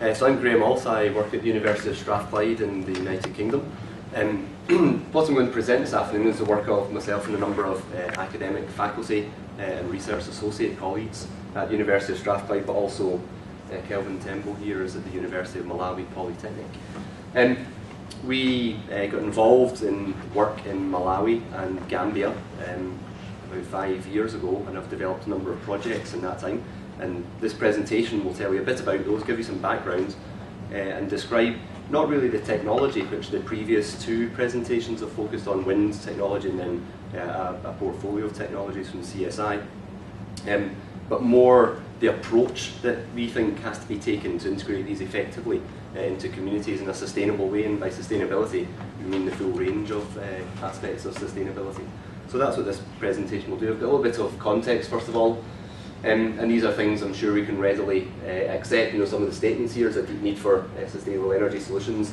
So I'm Graham Ault. I work at the University of Strathclyde in the United Kingdom. What I'm going to present this afternoon is the work of myself and a number of academic faculty and research associate colleagues at the University of Strathclyde, but also Kelvin Tembo here is at the University of Malawi Polytechnic. We got involved in work in Malawi and Gambia about 5 years ago, and have developed a number of projects in that time. And this presentation will tell you a bit about those, give you some background, and describe not really the technology, which the previous two presentations have focused on, wind technology and then a portfolio of technologies from CSI, but more the approach that we think has to be taken to integrate these effectively into communities in a sustainable way. And by sustainability, we mean the full range of aspects of sustainability. So that's what this presentation will do. I've got a little bit of context first of all. And these are things I'm sure we can readily accept. You know, some of the statements here is a deep need for sustainable energy solutions.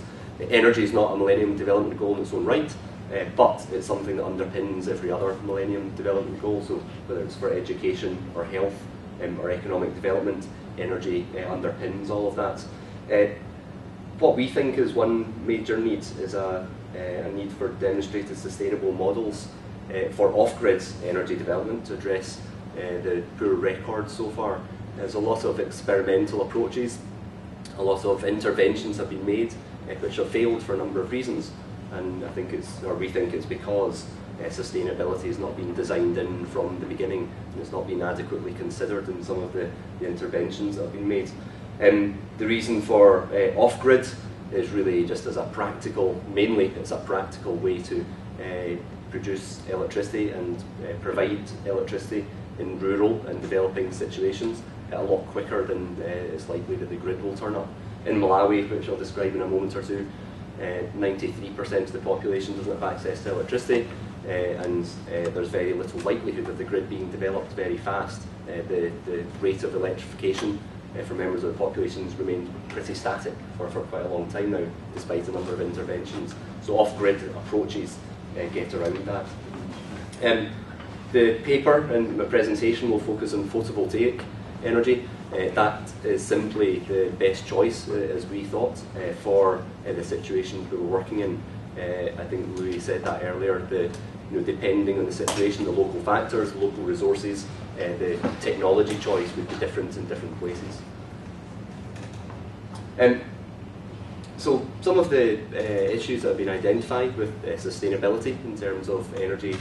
Energy is not a Millennium Development Goal in its own right, but it's something that underpins every other Millennium Development Goal. So whether it's for education or health or economic development, energy underpins all of that. What we think is one major need is a need for demonstrated sustainable models for off-grid energy development to address the poor record so far. There's a lot of experimental approaches, a lot of interventions have been made which have failed for a number of reasons, and I think we think it's because sustainability has not been designed in from the beginning, and it's not been adequately considered in some of the interventions that have been made. The reason for off-grid is really just as a practical, mainly it's a practical way to produce electricity and provide electricity in rural and developing situations a lot quicker than it's likely that the grid will turn up. In Malawi, which I'll describe in a moment or two, 93% of the population doesn't have access to electricity, and there's very little likelihood of the grid being developed very fast. The rate of electrification for members of the population has remained pretty static for quite a long time now, despite a number of interventions. So off-grid approaches get around that. The paper and my presentation will focus on photovoltaic energy. That is simply the best choice, as we thought, for the situation we were working in. I think Louis said that earlier. Depending on the situation, the local factors, local resources, the technology choice would be different in different places. So some of the issues that have been identified with sustainability in terms of energy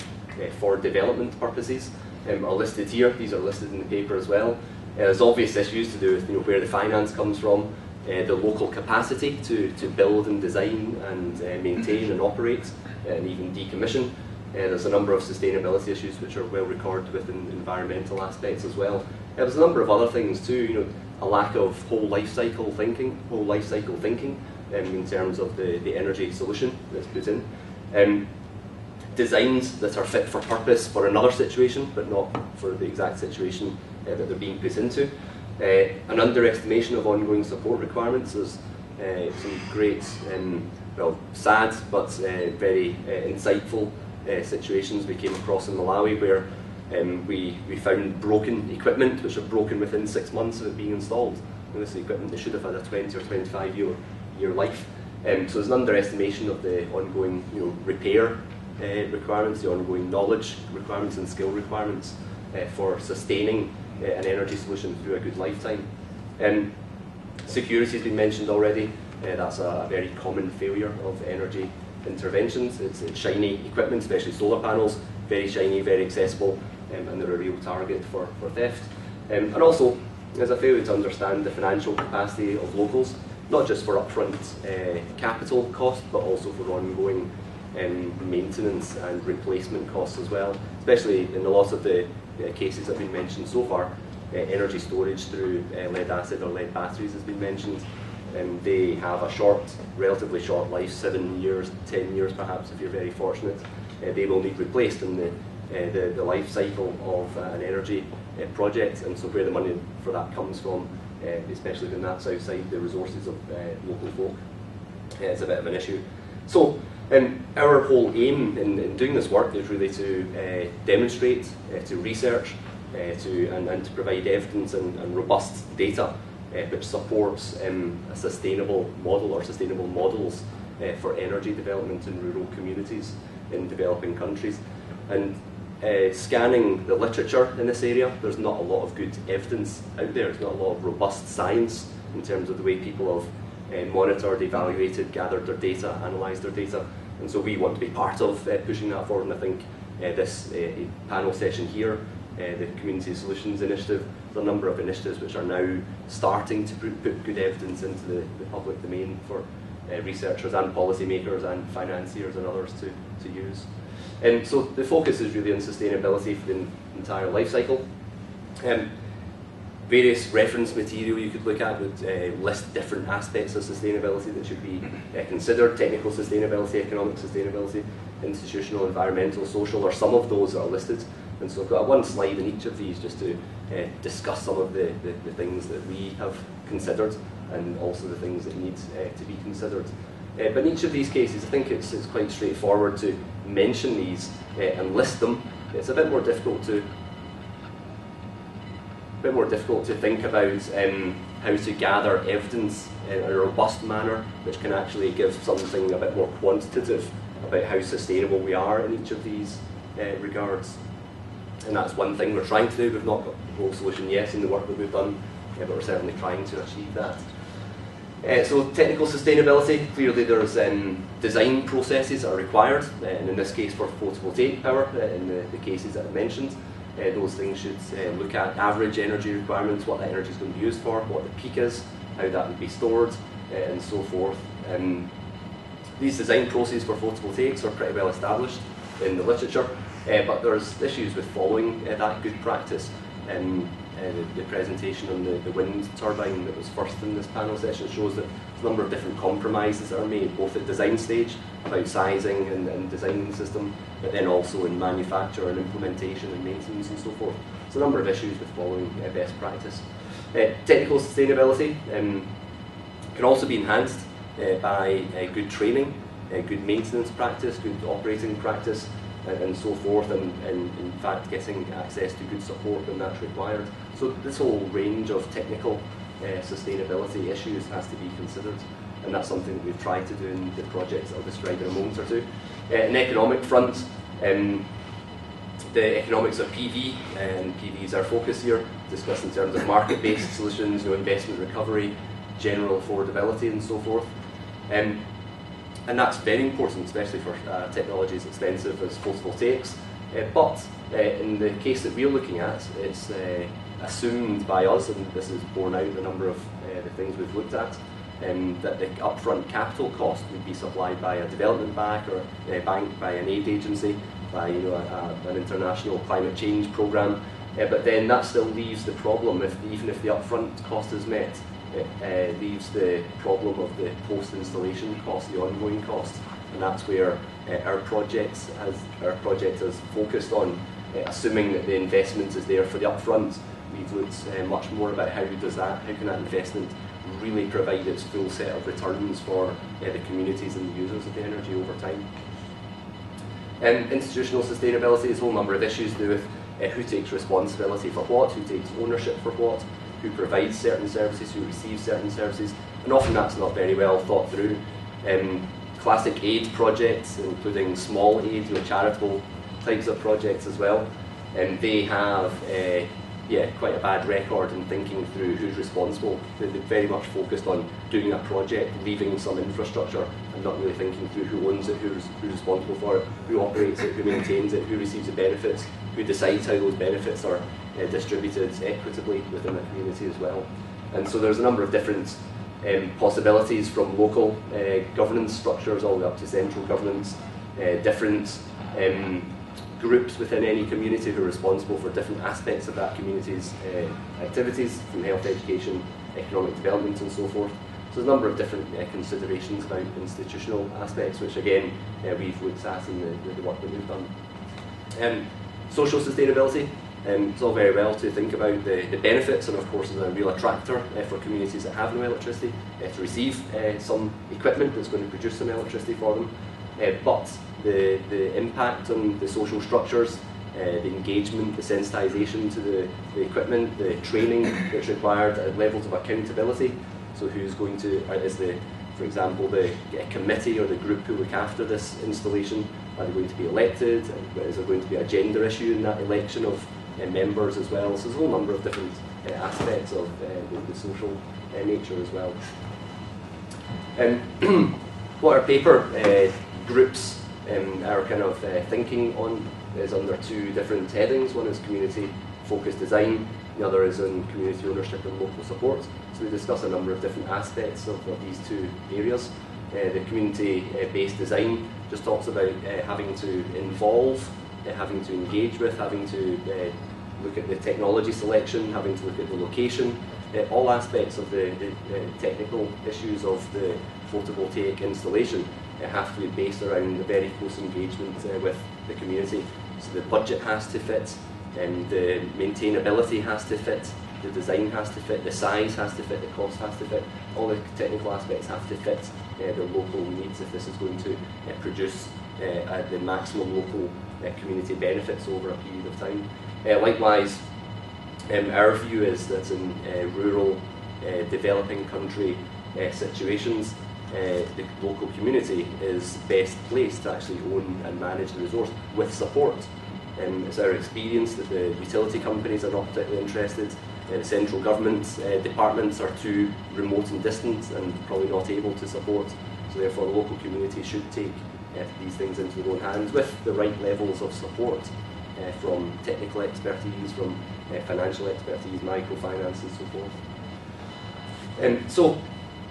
for development purposes are listed here. These are listed in the paper as well. There's obvious issues to do with where the finance comes from, the local capacity to build and design and maintain and operate and even decommission. There's a number of sustainability issues which are well recorded within environmental aspects as well. There's a number of other things too. A lack of whole life cycle thinking in terms of the energy solution that's put in. Designs that are fit for purpose for another situation, but not for the exact situation that they're being put into. An underestimation of ongoing support requirements. There's some great, well, sad but very insightful situations we came across in Malawi where we found broken equipment which are broken within 6 months of it being installed. And this is equipment that should have had a 20 or 25 year life. So there's an underestimation of the ongoing repair requirements, the ongoing knowledge requirements and skill requirements for sustaining an energy solution through a good lifetime. Security has been mentioned already. That's a very common failure of energy interventions. It's shiny equipment, especially solar panels, very shiny, very accessible, and they're a real target for theft. And also, there's a failure to understand the financial capacity of locals, not just for upfront capital cost, but also for ongoing maintenance and replacement costs as well, especially in a lot of the cases that have been mentioned so far. Energy storage through lead acid or lead batteries has been mentioned. They have a relatively short life, 7 years, 10 years perhaps if you're very fortunate. They will need replaced in the life cycle of an energy project, and so where the money for that comes from, especially when that's outside the resources of local folk, it's a bit of an issue. So our whole aim in doing this work is really to demonstrate, to research, and to provide evidence and robust data which supports a sustainable model or sustainable models for energy development in rural communities in developing countries. And scanning the literature in this area, there's not a lot of good evidence out there. There's not a lot of robust science in terms of the way people have monitored, evaluated, gathered their data, analysed their data. And so we want to be part of pushing that forward. And I think this panel session here, the Community Solutions Initiative, there's a number of initiatives which are now starting to put good evidence into the public domain for researchers and policymakers and financiers and others to use. So the focus is really on sustainability for the entire life cycle. Various reference material you could look at would list different aspects of sustainability that should be considered: technical sustainability, economic sustainability, institutional, environmental, social, or some of those that are listed. And so I've got one slide in each of these just to discuss some of the things that we have considered and also the things that need to be considered. But in each of these cases, I think it's quite straightforward to mention these and list them. It's a bit more difficult to think about how to gather evidence in a robust manner, which can actually give something a bit more quantitative about how sustainable we are in each of these regards. And that's one thing we're trying to do. We've not got the whole solution yet in the work that we've done, but we're certainly trying to achieve that. So technical sustainability, clearly there's design processes that are required, and in this case for photovoltaic power, in the cases that I've mentioned. Those things should look at average energy requirements, what that energy is going to be used for, what the peak is, how that would be stored, and so forth. These design processes for photovoltaics are pretty well established in the literature, but there's issues with following that good practice. The presentation on the wind turbine that was first in this panel session shows that there's a number of different compromises that are made, both at design stage, about sizing and designing the system, but then also in manufacture and implementation and maintenance and so forth. So a number of issues with following best practice. Technical sustainability can also be enhanced by good training, good maintenance practice, good operating practice, and so forth, and in fact getting access to good support when that's required. So this whole range of technical sustainability issues has to be considered, and that's something that we've tried to do in the projects I'll describe in a moment or two. An economic front, the economics of PV, and PV is our focus here, discussed in terms of market-based solutions, investment recovery, general affordability and so forth. And that's very important, especially for technology as expensive as photovoltaics. But in the case that we're looking at, it's assumed by us, and this is borne out in a number of the things we've looked at, that the upfront capital cost would be supplied by a development bank or bank by an aid agency, by an international climate change programme. But then that still leaves the problem, even if the upfront cost is met. It leaves the problem of the post-installation cost, the ongoing cost, and that's where our project is focused on, assuming that the investment is there for the upfront. We've looked much more about how can that investment really provide its full set of returns for the communities and the users of the energy over time. Institutional sustainability is a whole number of issues to do with who takes responsibility for what, who takes ownership for what, who provides certain services, who receives certain services, and often that's not very well thought through. Classic aid projects, including small aid, charitable types of projects as well, and they have quite a bad record in thinking through who's responsible. They're very much focused on doing a project, leaving some infrastructure, and not really thinking through who owns it, who's responsible for it, who operates it, who maintains it, who receives the benefits, who decides how those benefits are distributed equitably within the community as well. And so there's a number of different possibilities, from local governance structures all the way up to central governance, different groups within any community who are responsible for different aspects of that community's activities, from health, education, economic development and so forth. So there's a number of different considerations about institutional aspects, which again we've looked at in the work that we've done. Social sustainability. It's all very well to think about the benefits, and of course is a real attractor for communities that have no electricity to receive some equipment that's going to produce some electricity for them. But the impact on the social structures the engagement, the sensitisation to the equipment, the training that's required, levels of accountability. So who's going to, for example, the committee or the group who look after this installation, are they going to be elected? Is there going to be a gender issue in that election of members as well? So there's a whole number of different aspects of the social nature as well. What our paper groups our kind of thinking on is under two different headings. One is community-focused design, the other is on community ownership and local support. So we discuss a number of different aspects of these two areas. The community-based design just talks about having to involve, having to engage with, having to look at the technology selection, having to look at the location, all aspects of the technical issues of the photovoltaic installation have to be based around a very close engagement with the community. So the budget has to fit, and the maintainability has to fit, the design has to fit, the size has to fit, the cost has to fit, all the technical aspects have to fit their local needs if this is going to produce the maximum local community benefits over a period of time. Likewise, our view is that in rural, developing country situations, the local community is best placed to actually own and manage the resource with support. It's our experience that the utility companies are not particularly interested, the central government departments are too remote and distant and probably not able to support, so therefore the local community should take these things into their own hands with the right levels of support from technical expertise, from financial expertise, microfinance and so forth. So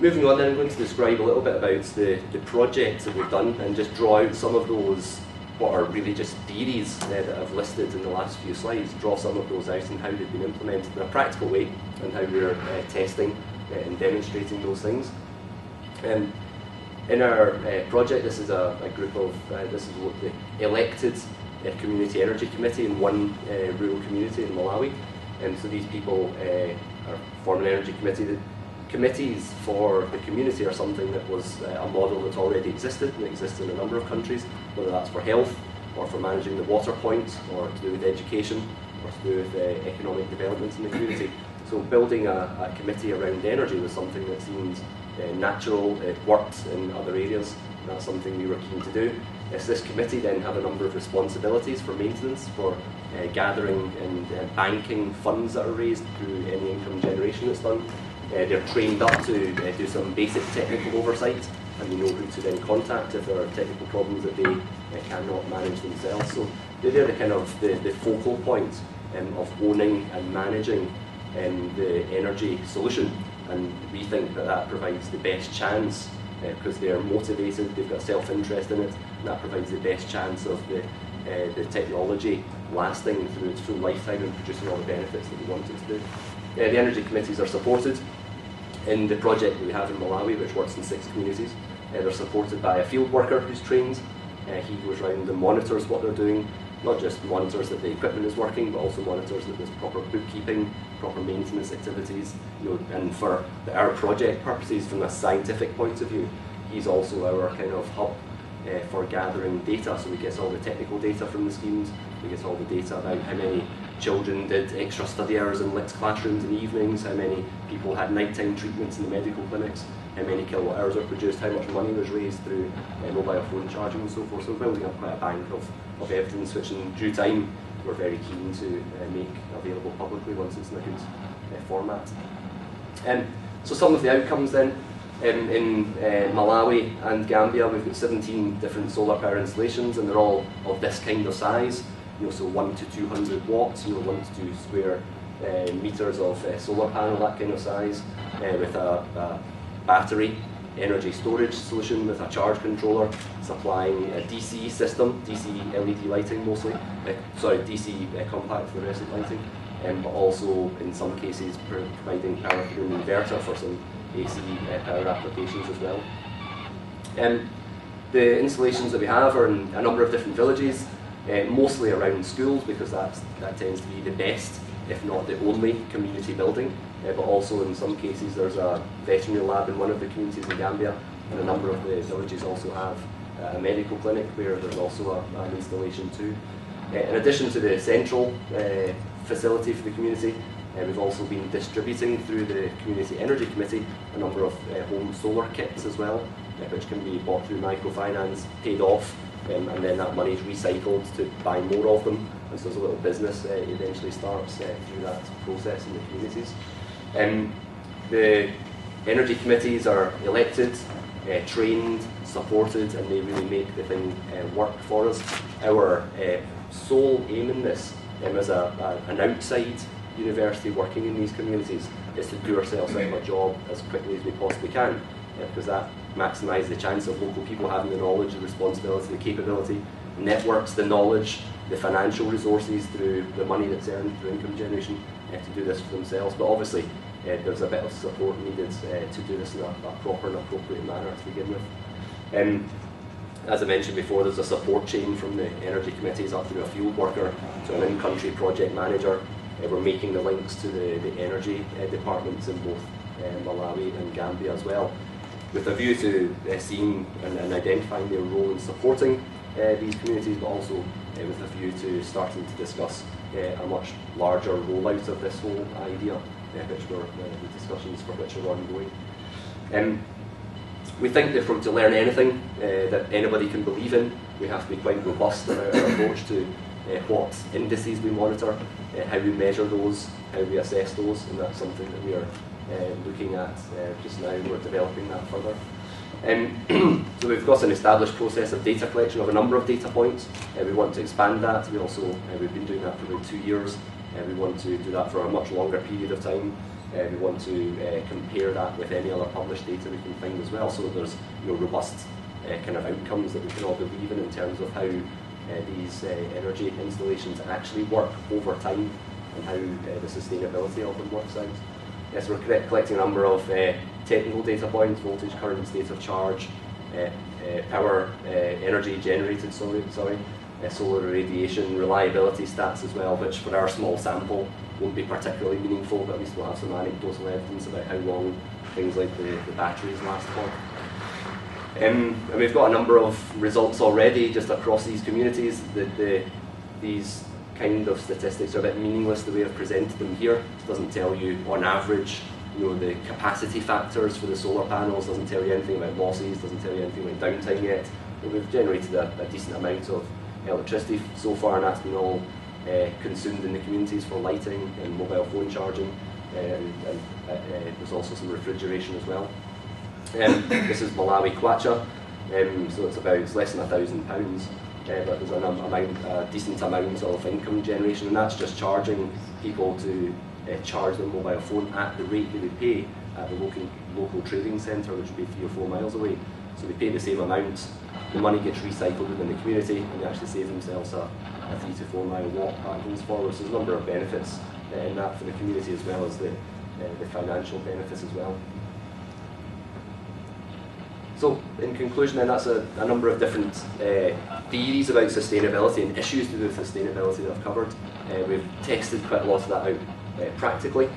moving on then, I'm going to describe a little bit about the projects that we've done and just draw out some of those, what are really just theories that I've listed in the last few slides, draw some of those out and how they've been implemented in a practical way and how we're testing and demonstrating those things. In our project, this is a group of, this is what the elected Community Energy Committee in one rural community in Malawi. And so these people are form an energy committee. The committees for the community are something that was a model that already existed and exists in a number of countries, whether that's for health or for managing the water point or to do with education or to do with economic development in the community. So building a committee around energy was something that seemed natural, it worked in other areas, and that's something we were keen to do. This committee then have a number of responsibilities for maintenance, for gathering and banking funds that are raised through any income generation that's done. They're trained up to do some basic technical oversight, and they know who to then contact if there are technical problems that they cannot manage themselves. So they're the kind of the focal point of owning and managing the energy solution, and we think that that provides the best chance because they're motivated, they've got self-interest in it, and that provides the best chance of the technology lasting through its full lifetime and producing all the benefits that we want it to do. The energy committees are supported in the project that we have in Malawi, which works in 6 communities. They're supported by a field worker who's trained. He goes around and monitors what they're doing, not just monitors that the equipment is working, but also monitors that there's proper bookkeeping, proper maintenance activities. And for our project purposes, from a scientific point of view, he's also our kind of hub for gathering data. So we get all the technical data from the schemes, we get all the data about how many children did extra study hours in lit classrooms in the evenings, how many people had nighttime treatments in the medical clinics, how many kilowatt hours were produced, how much money was raised through mobile phone charging and so forth. So we're building up quite a bank of evidence, which in due time we're very keen to make available publicly once it's in a good format. So some of the outcomes then, in Malawi and Gambia, we've got 17 different solar power installations, and they're all of this kind of size. So 1 to 200 watts, 1 to 2 square meters of solar panel, that kind of size, with a battery energy storage solution with a charge controller, supplying a DC system, DC LED lighting mostly, DC compact fluorescent lighting, but also in some cases providing power through an inverter for some AC power applications as well. The installations that we have are in a number of different villages, mostly around schools, because that tends to be the best, if not the only, community building. But also in some cases there's a veterinary lab in one of the communities in Gambia, and a number of the villages also have a medical clinic where there's also an installation too. In addition to the central facility for the community, we've also been distributing through the Community Energy Committee a number of home solar kits as well, which can be bought through microfinance, paid off, and then that money is recycled to buy more of them. And so as a little business eventually starts through that process in the communities. The energy committees are elected, trained, supported, and they really make the thing work for us. Our sole aim in this, as an outside university working in these communities, is to do ourselves out of a job as quickly as we possibly can, because that maximises the chance of local people having the knowledge, the responsibility, the capability, the networks, the knowledge, the financial resources through the money that's earned through income generation to do this for themselves. But obviously there's a bit of support needed to do this in a proper and appropriate manner to begin with. As I mentioned before, there's a support chain from the energy committees up through a field worker to an in-country project manager. We're making the links to the energy departments in both Malawi and Gambia as well, with a view to seeing and identifying their role in supporting these communities, but also with a view to starting to discuss a much larger rollout of this whole idea, which the discussions for which are ongoing. We think that to learn anything that anybody can believe in, we have to be quite robust in our approach to what indices we monitor, how we measure those, how we assess those, and that's something that we are looking at just now. We're developing that further. So we've got an established process of data collection of a number of data points. We want to expand that. We've been doing that for about 2 years. We want to do that for a much longer period of time. We want to compare that with any other published data we can find as well, so that there's robust kind of outcomes that we can all believe in terms of how these energy installations actually work over time and how the sustainability of them works out. Yes, we're collecting a number of technical data points: voltage, current, state of charge, power, energy generated, solar irradiation, reliability stats as well, which for our small sample won't be particularly meaningful, but at least we'll have some anecdotal evidence about how long things like the batteries last for. And we've got a number of results already just across these communities. These kind of statistics are a bit meaningless the way I've presented them here. It doesn't tell you on average the capacity factors for the solar panels, doesn't tell you anything about losses, doesn't tell you anything about downtime yet. But we've generated a decent amount of electricity so far, and that's been all consumed in the communities for lighting and mobile phone charging, and there's also some refrigeration as well. This is Malawi Kwacha, so it's less than £1,000, but there's a decent amount of income generation, and that's just charging people to charge their mobile phone at the rate that they pay at the local trading centre, which would be 3 or 4 miles away. So they pay the same amount, the money gets recycled within the community, and they actually save themselves a 3 to 4 mile walk backwards forward. So there's a number of benefits in that for the community, as well as the financial benefits as well. So in conclusion then, that's a number of different theories about sustainability and issues to do with sustainability that I've covered. We've tested quite a lot of that out practically.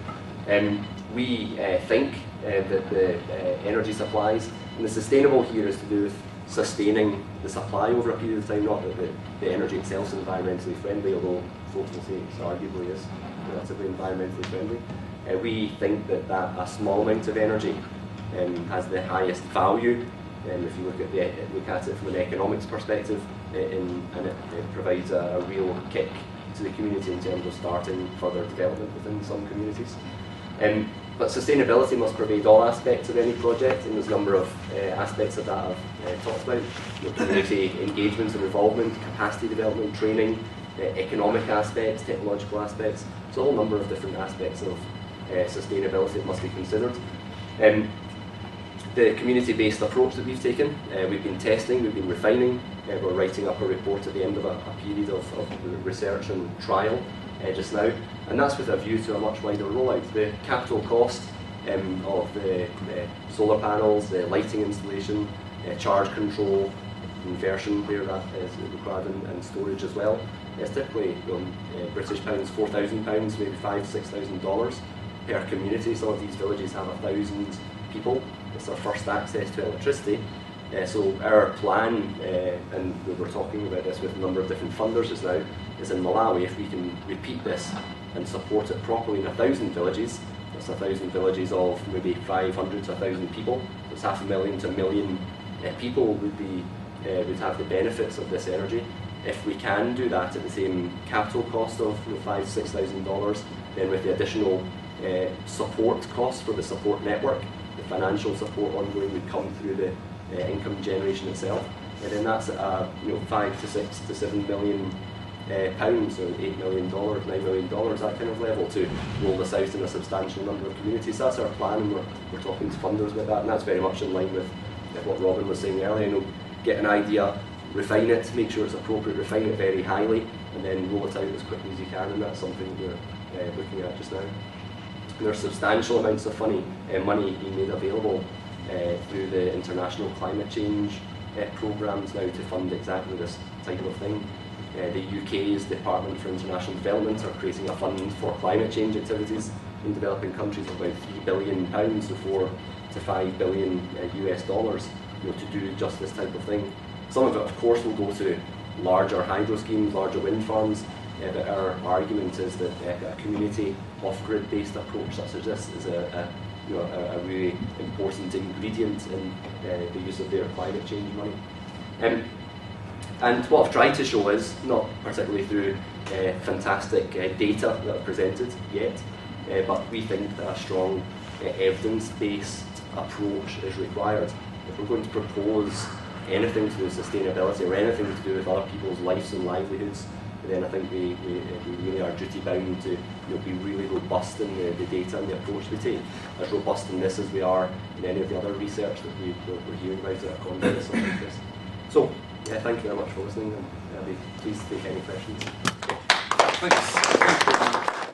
We think that the energy supplies, and the sustainable here is to do with sustaining the supply over a period of time, not that the energy itself is environmentally friendly, although folks will say it arguably is relatively environmentally friendly. We think that a small amount of energy has the highest value, if you look at it from an economics perspective, and it provides a real kick to the community in terms of starting further development within some communities. But sustainability must pervade all aspects of any project, and there's a number of aspects of that I've talked about. Community engagement and involvement, capacity development, training, economic aspects, technological aspects. So a whole number of different aspects of sustainability that must be considered. The community-based approach that we've taken, we've been testing, we've been refining, we're writing up a report at the end of a period of research and trial just now, and that's with a view to a much wider rollout. The capital cost of the solar panels, the lighting installation, charge control, inversion where that is required, and storage as well. It's typically British pounds, £4,000, maybe $5,000 to $6,000 per community. Some of these villages have 1,000 people. It's their first access to electricity, So our plan, and we were talking about this with a number of different funders just now, is in Malawi, if we can repeat this and support it properly in 1,000 villages, that's 1,000 villages of maybe 500 to 1,000 people, that's 500,000 to 1 million people would have the benefits of this energy. If we can do that at the same capital cost of $5,000 to $6,000, then with the additional support costs for the support network, the financial support ongoing would come through the income generation itself, and then that's at 5 to 6 to 7 million pounds, or $8 million, $9 million, that kind of level, to roll this out in a substantial number of communities. That's our plan, and we're talking to funders about that, and that's very much in line with what Robin was saying earlier. Get an idea, refine it, make sure it's appropriate, refine it very highly, and then roll it out as quickly as you can, and that's something we're looking at just now. And there's substantial amounts of money being made available through the international climate change programmes now to fund exactly this type of thing. The UK's Department for International Development are creating a fund for climate change activities in developing countries of about £3 billion, so 4 to 5 billion US dollars, to do just this type of thing. Some of it, of course, will go to larger hydro schemes, larger wind farms, but our argument is that a community off-grid based approach such as this is a really important ingredient in the use of their climate change money. And what I've tried to show is, not particularly through fantastic data that I've presented yet, but we think that a strong evidence-based approach is required. If we're going to propose anything to do with sustainability or anything to do with other people's lives and livelihoods, then I think we really are duty bound to be really robust in the data and the approach we take, as robust in this as we are in any of the other research that we're hearing about at a conference like this. So, thank you very much for listening, and I'll be pleased to take any questions. Thanks.